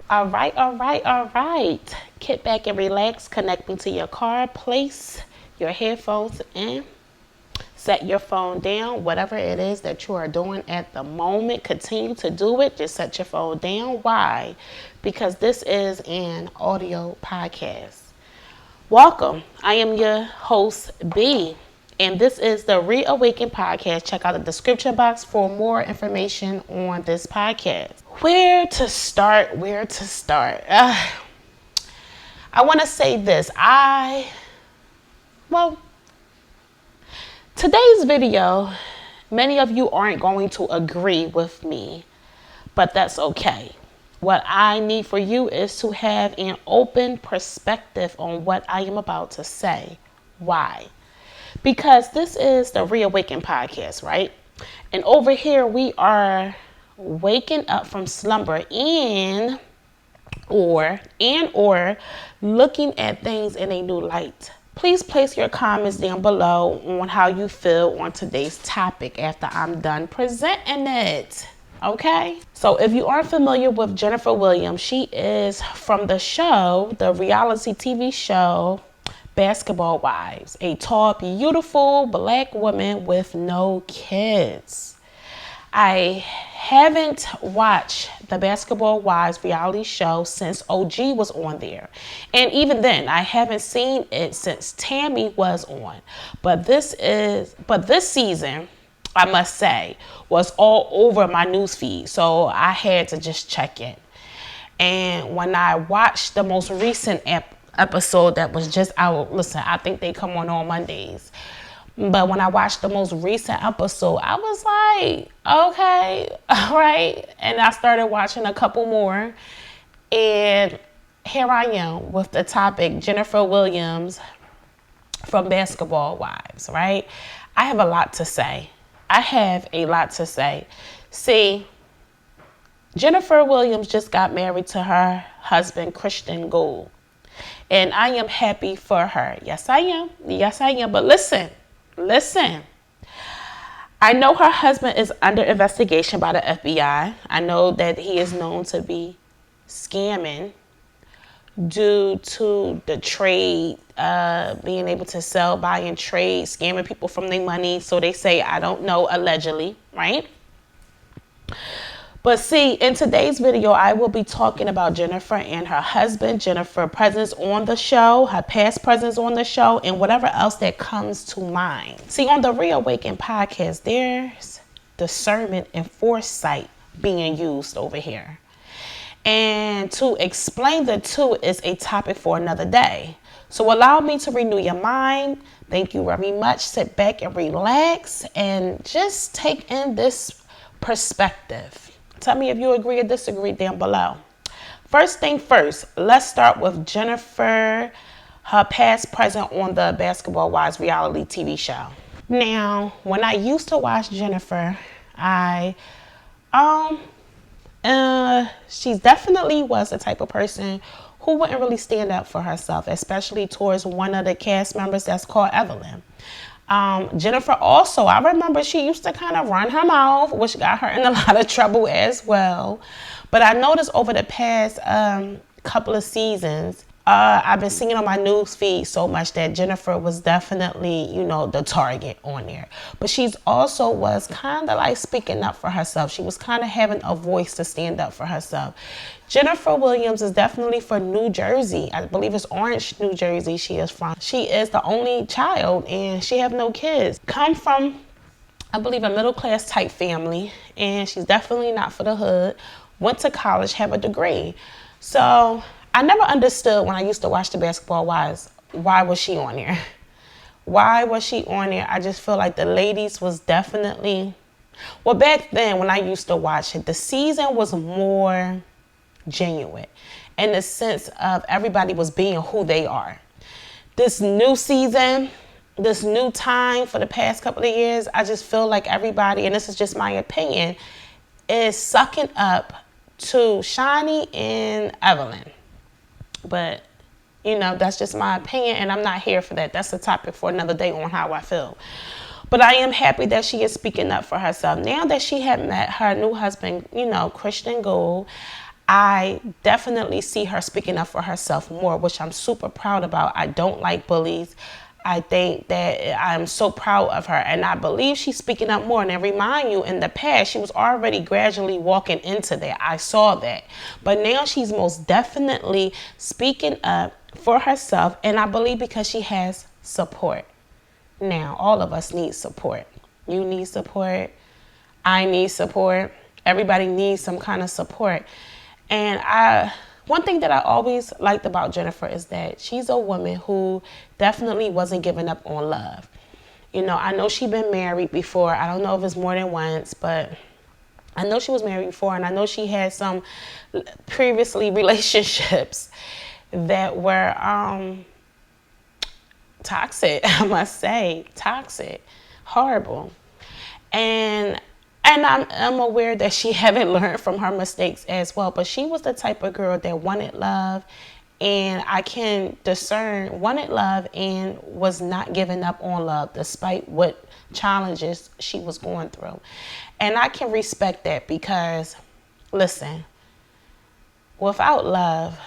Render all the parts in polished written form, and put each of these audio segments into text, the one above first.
All right. Get back and relax, connecting to your car, place your headphones in, set your phone down, whatever it is that you are doing at the moment, continue to do it. Just set your phone down. Why? Because this is an audio podcast. Welcome. I am your host, B, and this is the Reawaken Podcast. Check out the description box for more information on this podcast. Where to start? I want to say this. Today's video, many of you aren't going to agree with me, but that's okay. What I need for you is to have an open perspective on what I am about to say. Why? Because this is the Reawaken Podcast, right? And over here we are waking up from slumber or looking at things in a new light. Please place your comments down below on how you feel on today's topic after I'm done presenting it. Okay? So if you aren't familiar with Jennifer Williams, she is from the show, the reality TV show, Basketball Wives, a tall, beautiful black woman with no kids. I haven't watched the Basketball Wives reality show since OG was on there. And even then, I haven't seen it since Tammy was on. But this season, I must say, was all over my newsfeed. So I had to just check in. And when I watched the most recent episode that was just out, listen, I think they come on Mondays. But when I watched the most recent episode, I was like, okay, all right. And I started watching a couple more. And here I am with the topic, Jennifer Williams from Basketball Wives, right? I have a lot to say. See, Jennifer Williams just got married to her husband, Christian Gould. And I am happy for her. Yes, I am. But listen. I know her husband is under investigation by the FBI. I know that he is known to be scamming due to the trade, being able to sell, buy, and trade, scamming people from their money. So they say, I don't know, allegedly, right? But see, in today's video, I will be talking about Jennifer and her husband, Jennifer's presence on the show, her past presence on the show, and whatever else that comes to mind. See, on the Reawaken Podcast, there's discernment and foresight being used over here. And to explain the two is a topic for another day. So allow me to renew your mind. Thank you very much. Sit back and relax and just take in this perspective. Tell me if you agree or disagree down below. First thing first, let's start with Jennifer, her past, present on the Basketball Wives reality TV show. Now, when I used to watch Jennifer, she definitely was the type of person who wouldn't really stand up for herself, especially towards one of the cast members that's called Evelyn. Jennifer also, I remember she used to kind of run her mouth, which got her in a lot of trouble as well. But I noticed over the past couple of seasons, I've been seeing on my news feed so much that Jennifer was definitely, the target on there. But she's also was kind of like speaking up for herself. She was kind of having a voice to stand up for herself. Jennifer Williams is definitely from New Jersey. I believe it's Orange, New Jersey she is from. She is the only child and she have no kids. Come from, I believe, a middle class type family, and she's definitely not for the hood. Went to college, have a degree. So I never understood when I used to watch the Basketball Wives, why was she on there? I just feel like the ladies was definitely, well, back then when I used to watch it, the season was more genuine in the sense of everybody was being who they are. This new season, this new time for the past couple of years, I just feel like everybody, and this is just my opinion, is sucking up to Shani and Evelyn. But, that's just my opinion, and I'm not here for that. That's a topic for another day on how I feel. But I am happy that she is speaking up for herself. Now that she had met her new husband, Christian Gould, I definitely see her speaking up for herself more, which I'm super proud about. I don't like bullies. I think that I'm so proud of her, and I believe she's speaking up more. And I remind you, in the past, she was already gradually walking into that. I saw that. But now she's most definitely speaking up for herself, and I believe because she has support. Now, all of us need support. You need support. I need support. Everybody needs some kind of support. And one thing that I always liked about Jennifer is that she's a woman who definitely wasn't giving up on love. You know, I know she's been married before. I don't know if it's more than once, but I know she was married before, and I know she had some previously relationships that were toxic, I must say, toxic, horrible. And I'm aware that she haven't learned from her mistakes as well, but she was the type of girl that wanted love, and I can discern wanted love and was not giving up on love despite what challenges she was going through. And I can respect that because, listen, without love,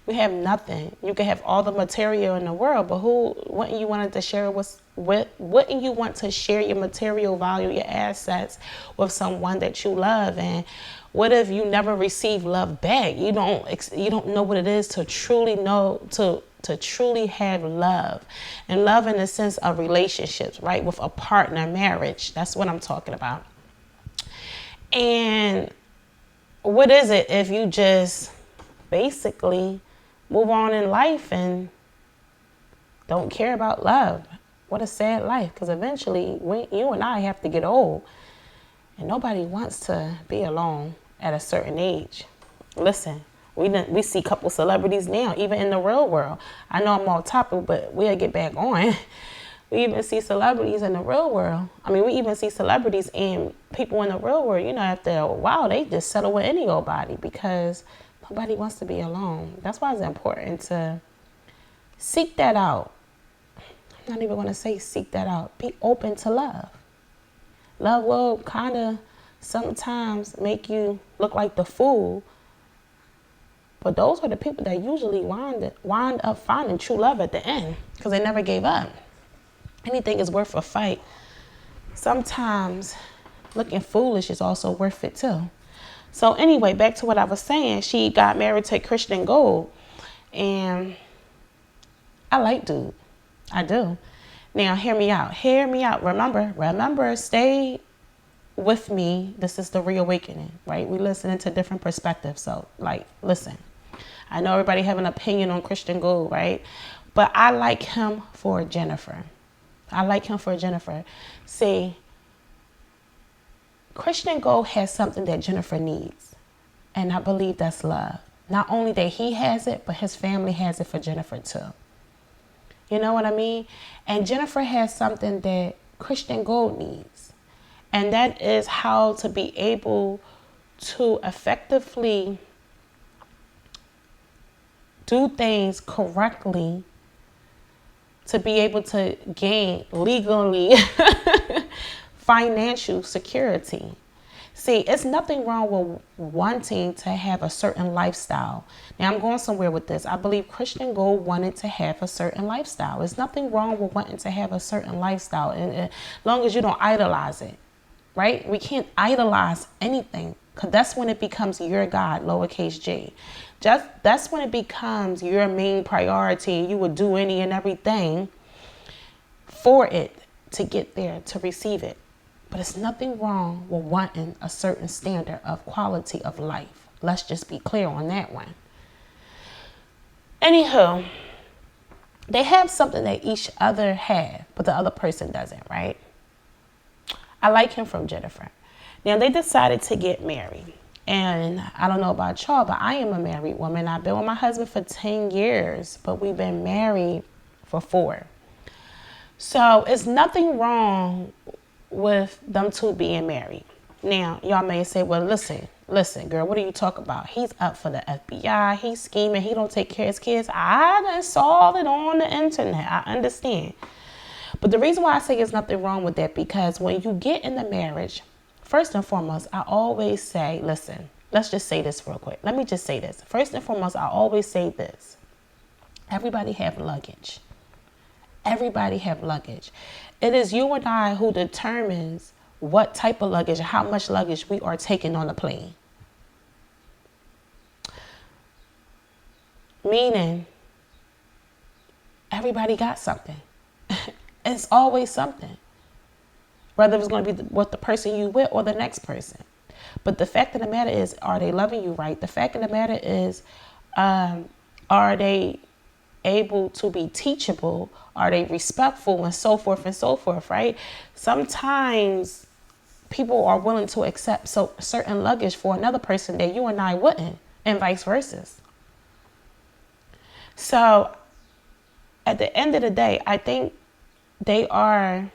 you have nothing. You can have all the material in the world, but wouldn't you want to share wouldn't you want to share your material value, your assets with someone that you love? And what if you never receive love back? You don't know what it is to truly know, to truly have love. And love in the sense of relationships, right? With a partner, marriage. That's what I'm talking about. And what is it if you just basically move on in life and don't care about love? What a sad life, because eventually you and I have to get old, and nobody wants to be alone at a certain age. Listen, we see couple celebrities now, even in the real world. I know I'm off topic, but we'll get back on. We even see celebrities in the real world. I mean, we even see celebrities and people in the real world, you know, after a while, they just settle with any old body because nobody wants to be alone. That's why it's important to seek that out. I'm not even going to say seek that out. Be open to love. Love will kind of sometimes make you look like the fool. But those are the people that usually wind up finding true love at the end because they never gave up. Anything is worth a fight. Sometimes looking foolish is also worth it too. So anyway, back to what I was saying. She got married to Christian Gold. And I like dude. I do. Now, hear me out. Hear me out. Remember, stay with me. This is the reawakening, right? We listening to different perspectives. So, listen. I know everybody have an opinion on Christian Gold, right? But I like him for Jennifer. See, Christian Gold has something that Jennifer needs. And I believe that's love. Not only that he has it, but his family has it for Jennifer too. You know what I mean? And Jennifer has something that Christian Gold needs. And that is how to be able to effectively do things correctly, to be able to gain legally financial security. See, it's nothing wrong with wanting to have a certain lifestyle. Now, I'm going somewhere with this. I believe Christian Gold wanted to have a certain lifestyle. There's nothing wrong with wanting to have a certain lifestyle, and as long as you don't idolize it, right? We can't idolize anything, because that's when it becomes your God, lowercase g. That's when it becomes your main priority, and you would do any and everything for it to get there, to receive it. But it's nothing wrong with wanting a certain standard of quality of life. Let's just be clear on that one. Anywho, they have something that each other have, but the other person doesn't, right? I like him from Jennifer. Now, they decided to get married. And I don't know about y'all, but I am a married woman. I've been with my husband for 10 years, but we've been married for 4. So it's nothing wrong with them two being married. Now, y'all may say, well, listen, girl, what are you talking about? He's up for the FBI. He's scheming. He don't take care of his kids. I done saw it on the internet. I understand. But the reason why I say there's nothing wrong with that, because when you get in the marriage, first and foremost, I always say, listen, let's just say this real quick. Let me just say this. First and foremost, I always say this. Everybody have luggage. Everybody have luggage. It is you and I who determines what type of luggage, how much luggage we are taking on the plane. Meaning, everybody got something. It's always something. Whether it's going to be with the person you with or the next person. But the fact of the matter is, are they loving you right? The fact of the matter is, are they able to be teachable? Are they respectful, and so forth, right? Sometimes people are willing to accept certain luggage for another person that you and I wouldn't, and vice versa. So at the end of the day, I think they are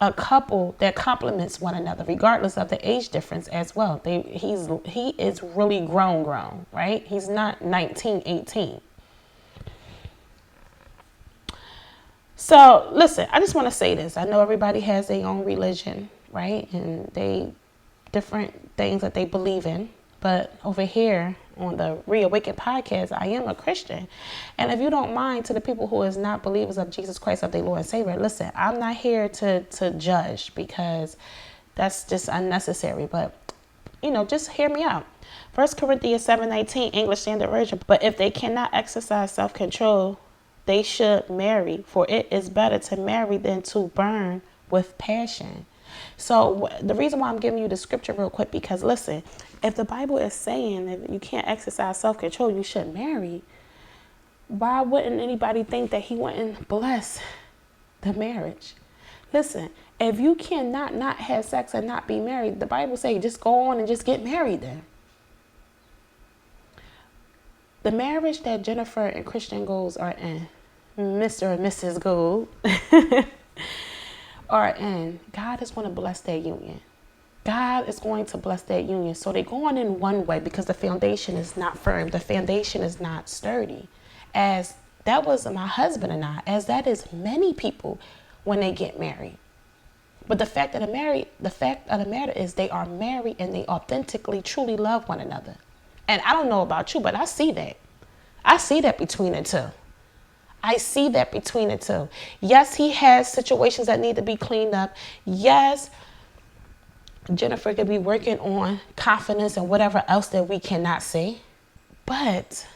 a couple that complements one another, regardless of the age difference as well. He is really grown, right? He's not 19, 18. So listen, I just want to say this. I know everybody has their own religion, right? And they different things that they believe in. But over here on the Reawaken Podcast, I am a Christian. And if you don't mind, to the people who is not believers of Jesus Christ of their Lord and Savior, listen, I'm not here to judge, because that's just unnecessary. But, just hear me out. 1 Corinthians 7:19, English Standard Version. But if they cannot exercise self-control, they should marry, for it is better to marry than to burn with passion. So the reason why I'm giving you the scripture real quick, because listen, if the Bible is saying that you can't exercise self-control, you should marry, why wouldn't anybody think that he wouldn't bless the marriage? Listen, if you cannot not have sex and not be married, the Bible says just go on and just get married then. The marriage that Jennifer and Christian Gold are in, Mr. and Mrs. Gold, are in, God is going to bless their union. God is going to bless that union. So they're going in one way because the foundation is not firm. The foundation is not sturdy. As that was my husband and I, as that is many people when they get married. But the fact of the matter is they are married and they authentically, truly love one another. And I don't know about you, but I see that. I see that between the two. Yes, he has situations that need to be cleaned up. Yes, Jennifer could be working on confidence and whatever else that we cannot see. But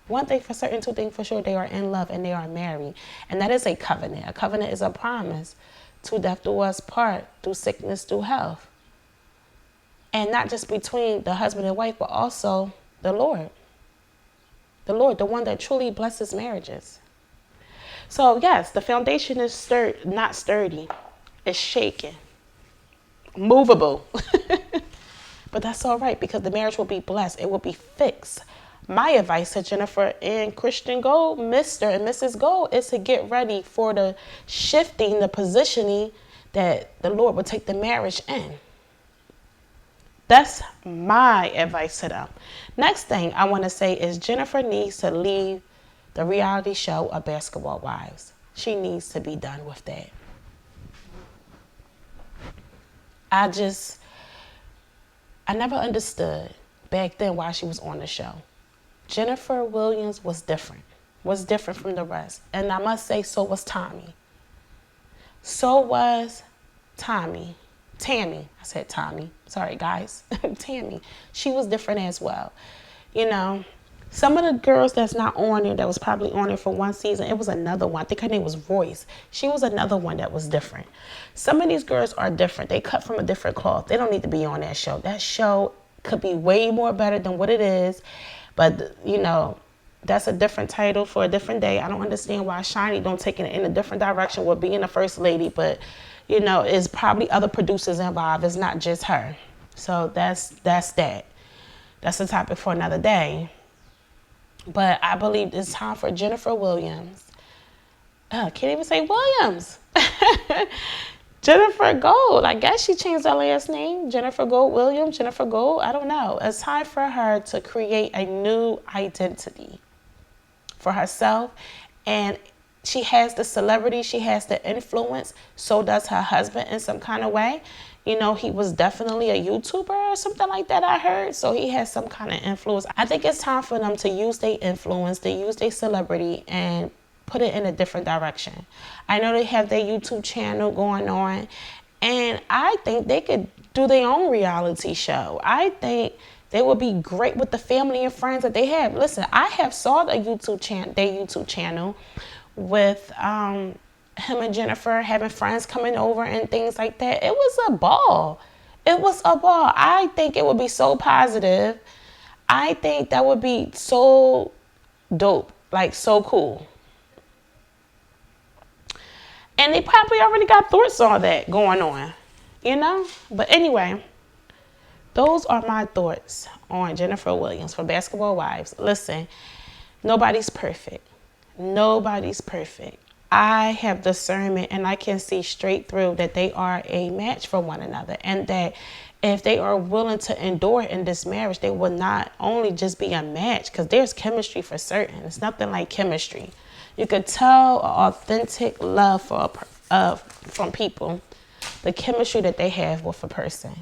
one thing for certain, two things for sure, they are in love and they are married. And that is a covenant. A covenant is a promise. To death do us part, through sickness, through health. And not just between the husband and wife, but also the Lord. The Lord, the one that truly blesses marriages. So yes, the foundation is not sturdy. It's shaken. Movable. But that's all right, because the marriage will be blessed. It will be fixed. My advice to Jennifer and Christian Gold, Mr. and Mrs. Gold, is to get ready for the shifting, the positioning that the Lord will take the marriage in. That's my advice to them. Next thing I want to say is Jennifer needs to leave the reality show of Basketball Wives. She needs to be done with that. I never understood back then why she was on the show. Jennifer Williams was different from the rest. And I must say, so was Tommy. So was Tammy. I said Tommy. Sorry, guys. Tammy. She was different as well. Some of the girls that's not on there, that was probably on there for one season, it was another one. I think her name was Royce. She was another one that was different. Some of these girls are different. They cut from a different cloth. They don't need to be on that show. That show could be way more better than what it is. But, that's a different title for a different day. I don't understand why Shiny don't take it in a different direction with being the first lady. But, it's probably other producers involved. It's not just her. So that's that. That's a topic for another day. But I believe it's time for Jennifer Williams. Can't even say Williams. Jennifer Gold. I guess she changed her last name. Jennifer Gold Williams. Jennifer Gold. I don't know. It's time for her to create a new identity for herself. And she has the celebrity. She has the influence. So does her husband in some kind of way. You know, he was definitely a YouTuber or something like that, I heard. So he has some kind of influence. I think it's time for them to use their influence, to use their celebrity and put it in a different direction. I know they have their YouTube channel going on, and I think they could do their own reality show. I think they would be great with the family and friends that they have. Listen, I have saw their YouTube channel with him and Jennifer having friends coming over and things like that. It was a ball. It was a ball. I think it would be so positive. I think that would be so dope, like so cool. And they probably already got thoughts on that going on, you know? But anyway, those are my thoughts on Jennifer Williams for Basketball Wives. Listen, nobody's perfect. Nobody's perfect. I have discernment and I can see straight through that they are a match for one another, and that if they are willing to endure in this marriage, they will not only just be a match, because there's chemistry for certain. It's nothing like chemistry. You could tell authentic love from people, the chemistry that they have with a person.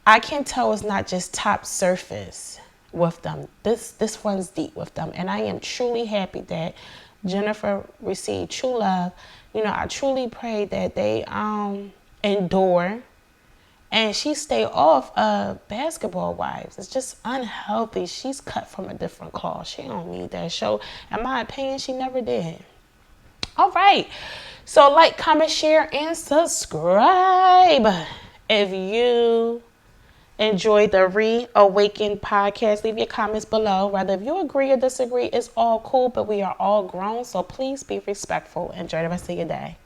I can tell it's not just top surface with them. This runs deep with them. And I am truly happy that Jennifer received true love. You know, I truly pray that they endure and she stay off Basketball Wives. It's just unhealthy. She's cut from a different cloth. She don't need that show. In my opinion, she never did. All right. So like, comment, share, and subscribe. If you enjoy the Reawaken Podcast, leave your comments below. Whether if you agree or disagree, it's all cool, but we are all grown. So please be respectful. Enjoy the rest of your day.